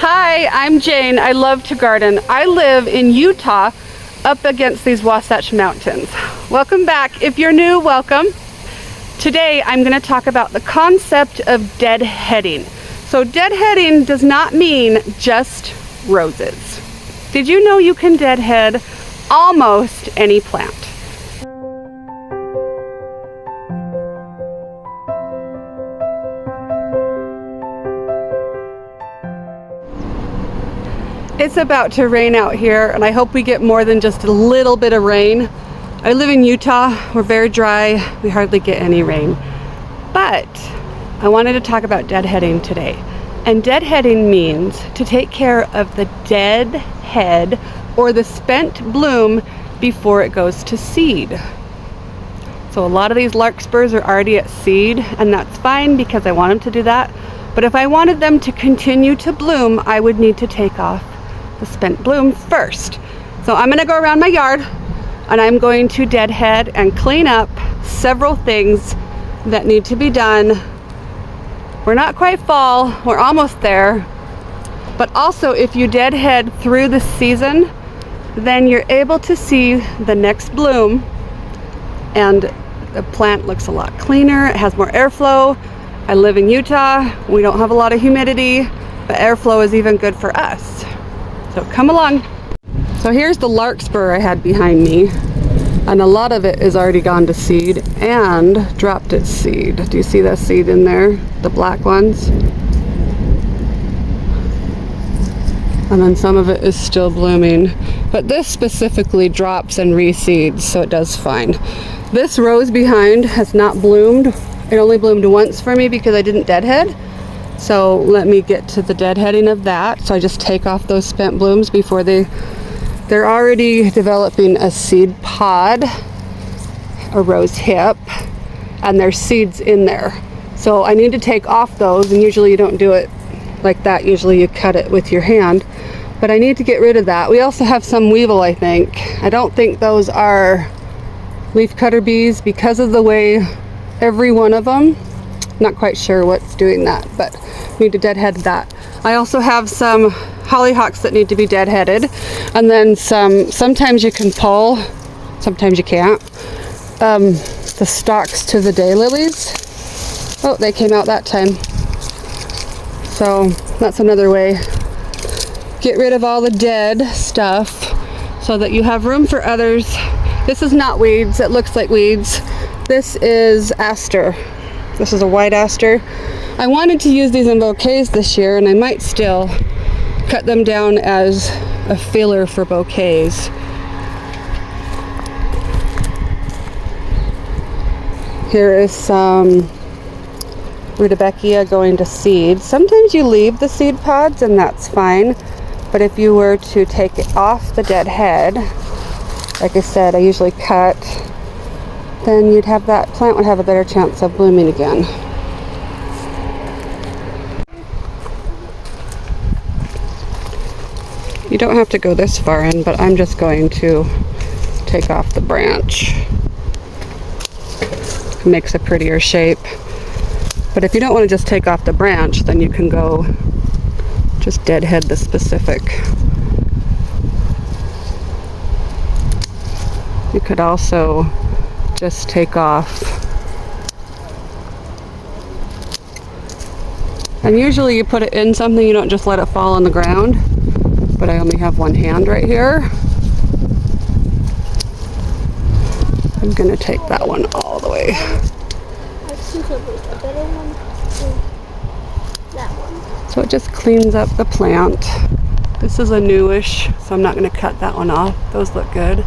Hi, I'm Jane. I love to garden. I live in Utah up against these Wasatch Mountains. Welcome back. If you're new, welcome. Today I'm going to talk about the concept of deadheading. So deadheading does not mean just roses. Did you know you can deadhead almost any plant? It's about to rain out here, and I hope we get more than just a little bit of rain. I live in Utah. We're very dry. We hardly get any rain. But I wanted to talk about deadheading today. And deadheading means to take care of the dead head or the spent bloom before it goes to seed. So a lot of these larkspurs are already at seed, and that's fine because I want them to do that. But if I wanted them to continue to bloom, I would need to take off the spent bloom first. So I'm going to go around my yard and I'm going to deadhead and clean up several things that need to be done. We're not quite fall, we're almost there. But also, if you deadhead through the season, then you're able to see the next bloom and the plant looks a lot cleaner. It has more airflow. I live in Utah. We don't have a lot of humidity, but airflow is even good for us. So come along. So here's the larkspur I had behind me, and a lot of it is already gone to seed and dropped its seed. Do you see that seed in there? The black ones? And then some of it is still blooming. But this specifically drops and reseeds, so it does fine. This rose behind has not bloomed. It only bloomed once for me because I didn't deadhead. So let me get to the deadheading of that. So I just take off those spent blooms before they're already developing a seed pod, a rose hip, and there's seeds in there. So I need to take off those, and usually you don't do it like that. Usually you cut it with your hand, but I need to get rid of that. We also have some weevil, I think. I don't think those are leaf cutter bees because of the way every one of them, not quite sure what's doing that, but need to deadhead that. I also have some hollyhocks that need to be deadheaded, and then sometimes you can pull, sometimes you can't, the stalks to the daylilies. Oh, they came out that time. So that's another way. Get rid of all the dead stuff so that you have room for others. This is not weeds. It looks like weeds. This is aster. This is a white aster. I wanted to use these in bouquets this year, and I might still cut them down as a filler for bouquets. Here is some rudbeckia going to seed. Sometimes you leave the seed pods and that's fine, but if you were to take it off the dead head, like I said, I usually cut, then you'd have that plant would have a better chance of blooming again. You don't have to go this far in, but I'm just going to take off the branch. It makes a prettier shape. But if you don't want to just take off the branch, then you can go just deadhead the specific. You could also just take off. And usually you put it in something, you don't just let it fall on the ground. But I only have one hand right here. I'm gonna take that one all the way. So it just cleans up the plant. This is a newish, so I'm not gonna cut that one off. Those look good.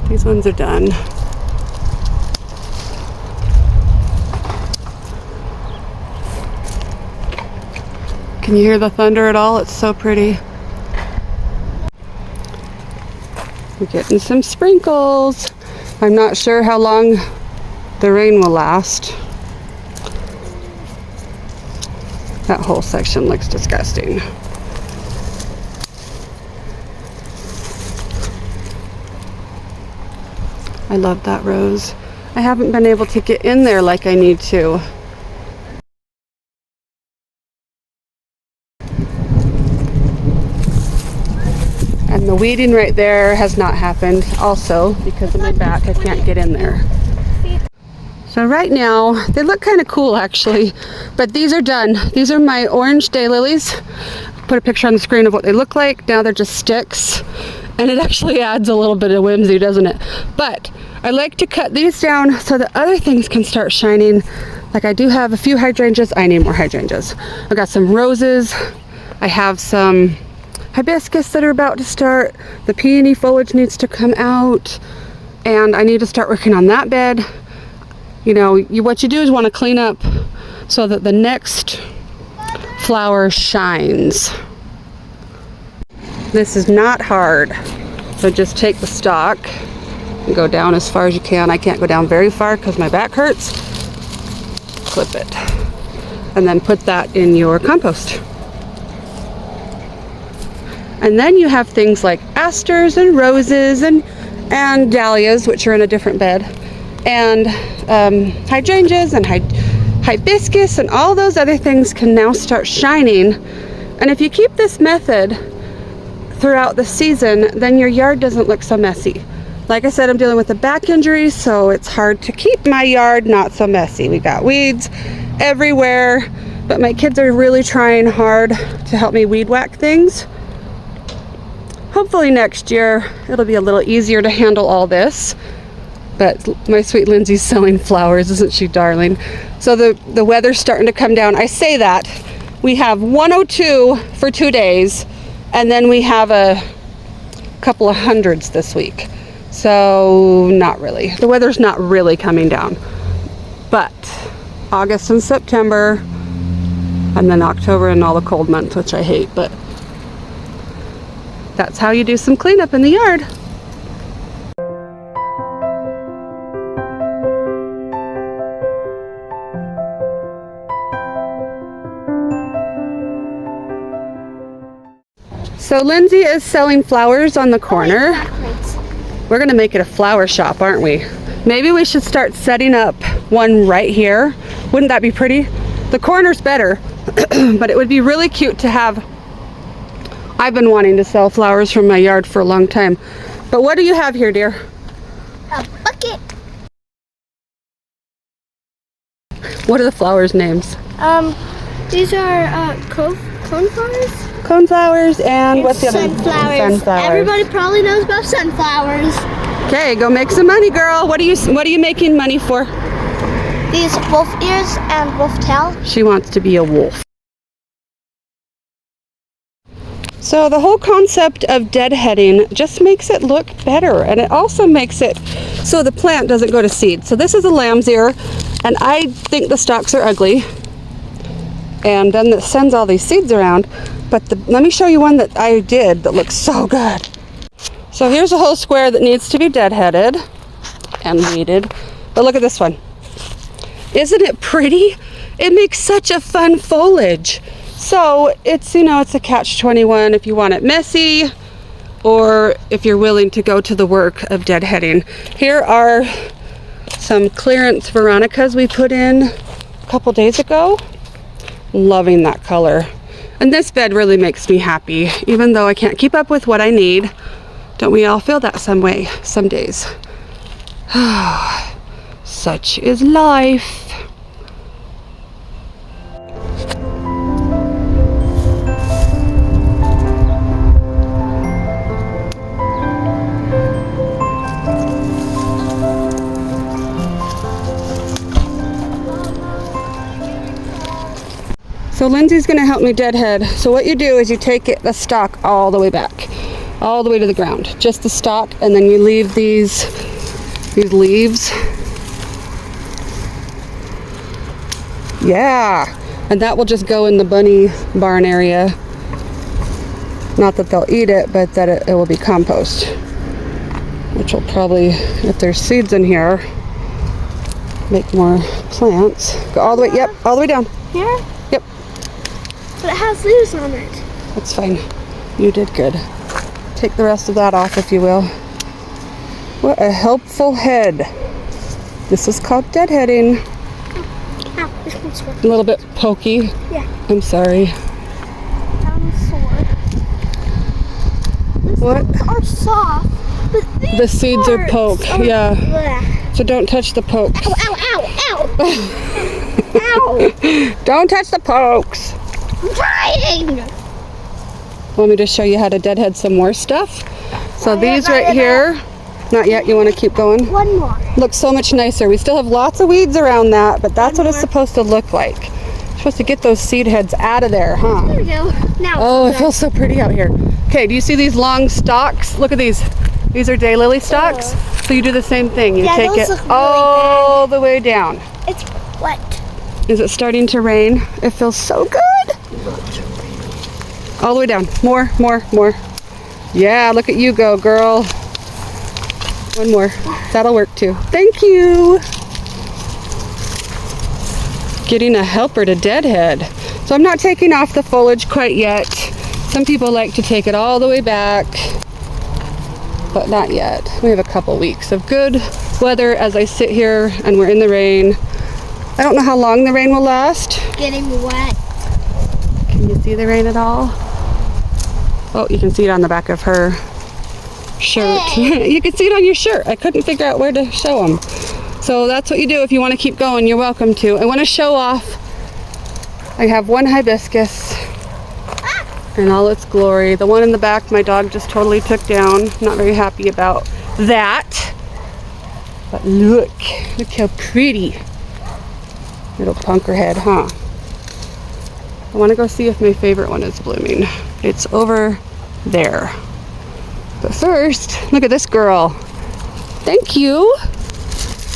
These ones are done. Can you hear the thunder at all? It's so pretty. We're getting some sprinkles. I'm not sure how long the rain will last. That whole section looks disgusting. I love that rose. I haven't been able to get in there like I need to. And the weeding right there has not happened also because of my back. I can't get in there. So right now, they look kind of cool actually, but these are done. These are my orange daylilies. Put a picture on the screen of what they look like. Now they're just sticks. And it actually adds a little bit of whimsy, doesn't it? But I like to cut these down so that other things can start shining. Like I do have a few hydrangeas. I need more hydrangeas. I got some roses. I have some hibiscus that are about to start. The peony foliage needs to come out. And I need to start working on that bed. You know, what you do is want to clean up so that the next flower shines. This is not hard. So just take the stalk and go down as far as you can. I can't go down very far because my back hurts. Clip it. And then put that in your compost. And then you have things like asters and roses and dahlias, which are in a different bed, and hydrangeas and hibiscus and all those other things can now start shining. And if you keep this method throughout the season, then your yard doesn't look so messy. Like I said, I'm dealing with a back injury, so it's hard to keep my yard not so messy. We got weeds everywhere, but my kids are really trying hard to help me weed whack things. Hopefully next year it'll be a little easier to handle all this. But my sweet Lindsay's selling flowers, isn't she darling? So the weather's starting to come down. I say that. We have 102 for 2 days, and then we have a couple of hundreds this week. So not really. The weather's not really coming down. But August and September, and then October and all the cold months, which I hate, but that's how you do some cleanup in the yard. So Lindsay is selling flowers on the corner. We're gonna make it a flower shop, aren't we? Maybe we should start setting up one right here. Wouldn't that be pretty? The corner's better, but it would be really cute to have. I've been wanting to sell flowers from my yard for a long time. But what do you have here, dear? A bucket. What are the flowers' names? These are coneflowers. Coneflowers and what's the other one? Sunflowers. Sunflowers. Everybody probably knows about sunflowers. Okay, go make some money, girl. What are you making money for? These wolf ears and wolf tail. She wants to be a wolf. So the whole concept of deadheading just makes it look better, and it also makes it so the plant doesn't go to seed. So this is a lamb's ear, and I think the stalks are ugly, and then it sends all these seeds around. But let me show you one that I did that looks so good. So here's a whole square that needs to be deadheaded and weeded. But look at this one. Isn't it pretty? It makes such a fun foliage. So it's, it's a catch-21 if you want it messy or if you're willing to go to the work of deadheading. Here are some clearance Veronicas we put in a couple days ago. Loving that color. And this bed really makes me happy, even though I can't keep up with what I need. Don't we all feel that some way, some days? Such is life. So Lindsay's gonna help me deadhead. So what you do is you take the stalk all the way back, all the way to the ground, just the stalk, and then you leave these leaves. Yeah, and that will just go in the bunny barn area. Not that they'll eat it, but that it will be compost, which will probably, if there's seeds in here, make more plants. Go all the way, yep, all the way down. Here? Yep. But it has leaves on it. That's fine. You did good. Take the rest of that off, if you will. What a helpful head. This is called deadheading. Ow, this one's sore. A little bit pokey. Yeah. I'm sorry. I'm sore. What? are soft, but these The seeds are parts poke. are- Yeah. Bleh. So don't touch the pokes. Ow, ow, ow, ow. Ow. Don't touch the pokes. I'm trying. Want me to show you how to deadhead some more stuff? So Not yet, these not right yet, here. Not yet. You want to keep going? One more. Looks so much nicer. We still have lots of weeds around that, but that's One what it's more. supposed to look like. You're supposed to get those seed heads out of there, huh? There we go. Now. Oh, it feels so pretty out here. Okay, do you see these long stalks? Look at these. These are daylily stalks. So you do the same thing. You Yeah, take those it look really all the way down. It's wet. Is it starting to rain? It feels so good. All the way down. More, more, more. Yeah, look at you go, girl. One more. That'll work too. Thank you. Getting a helper to deadhead. So I'm not taking off the foliage quite yet. Some people like to take it all the way back, but not yet. We have a couple weeks of good weather as I sit here and we're in the rain. I don't know how long the rain will last. Getting wet. Can you see the rain at all? Oh, you can see it on the back of her shirt. Hey. You can see it on your shirt. I couldn't figure out where to show them. So that's what you do if you want to keep going. You're welcome to. I want to show off. I have one hibiscus in all its glory. The one in the back my dog just totally took down. Not very happy about that. But look how pretty. Little punker head, huh? I want to go see if my favorite one is blooming. It's over there. But first, look at this girl. Thank you.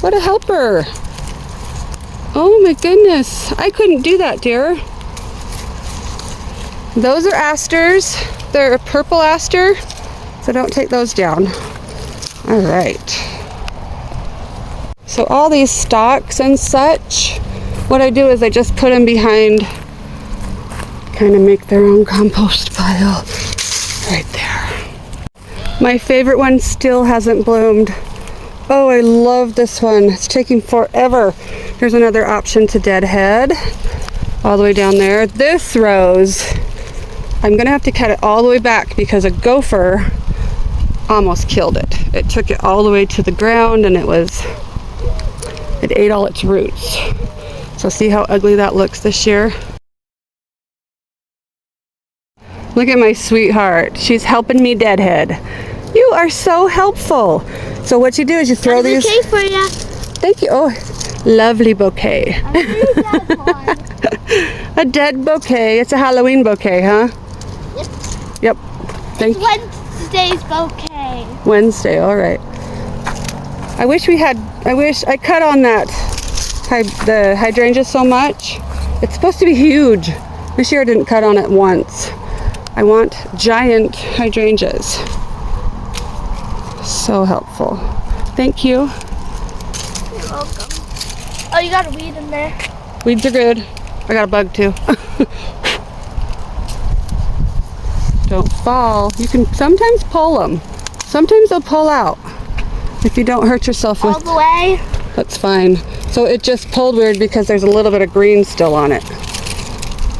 What a helper. Oh my goodness. I couldn't do that, dear. Those are asters. They're a purple aster, so don't take those down. All right. So all these stalks and such, what I do is I just put them behind, kind of make their own compost pile right there. My favorite one still hasn't bloomed. Oh, I love this one. It's taking forever. Here's another option to deadhead. All the way down there. This rose, I'm gonna have to cut it all the way back because a gopher almost killed it. It took it all the way to the ground and it ate all its roots. So see how ugly that looks this year? Look at my sweetheart. She's helping me deadhead. You are so helpful. So what you do is you throw these. Okay for you. Thank you. Oh, lovely bouquet. A dead bouquet. It's a Halloween bouquet, huh? Yep. Yep. Thank you. Wednesday's bouquet. Wednesday. All right. I wish I cut on that the hydrangea so much. It's supposed to be huge. This year I didn't cut on it once. I want giant hydrangeas. So helpful. Thank you. You're welcome. Oh, you got a weed in there. Weeds are good. I got a bug too. Don't fall. You can sometimes pull them. Sometimes they'll pull out. If you don't hurt yourself All with, the way. that's fine. So it just pulled weird because there's a little bit of green still on it.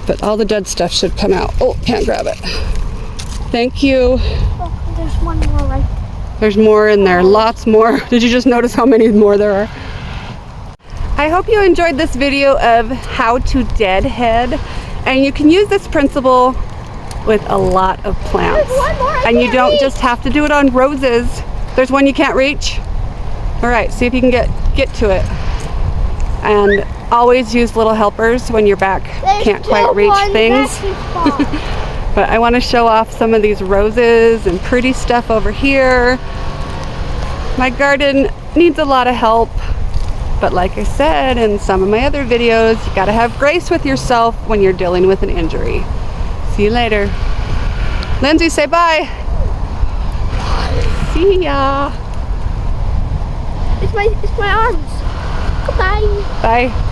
But all the dead stuff should come out. Oh, can't grab it. Thank you. Oh, there's one more right there. There's more in there, lots more. Did you just notice how many more there are? I hope you enjoyed this video of how to deadhead. And you can use this principle with a lot of plants. There's one more I And you can't don't reach. just have to do it on roses. There's one you can't reach. All right, see if you can get to it. And always use little helpers when your back There's can't quite still reach one things. back to fall. But I want to show off some of these roses and pretty stuff over here. My garden needs a lot of help, but like I said in some of my other videos, you got to have grace with yourself when you're dealing with an injury. See you later. Lindsay, say bye. See ya. It's my arms. Goodbye. Bye.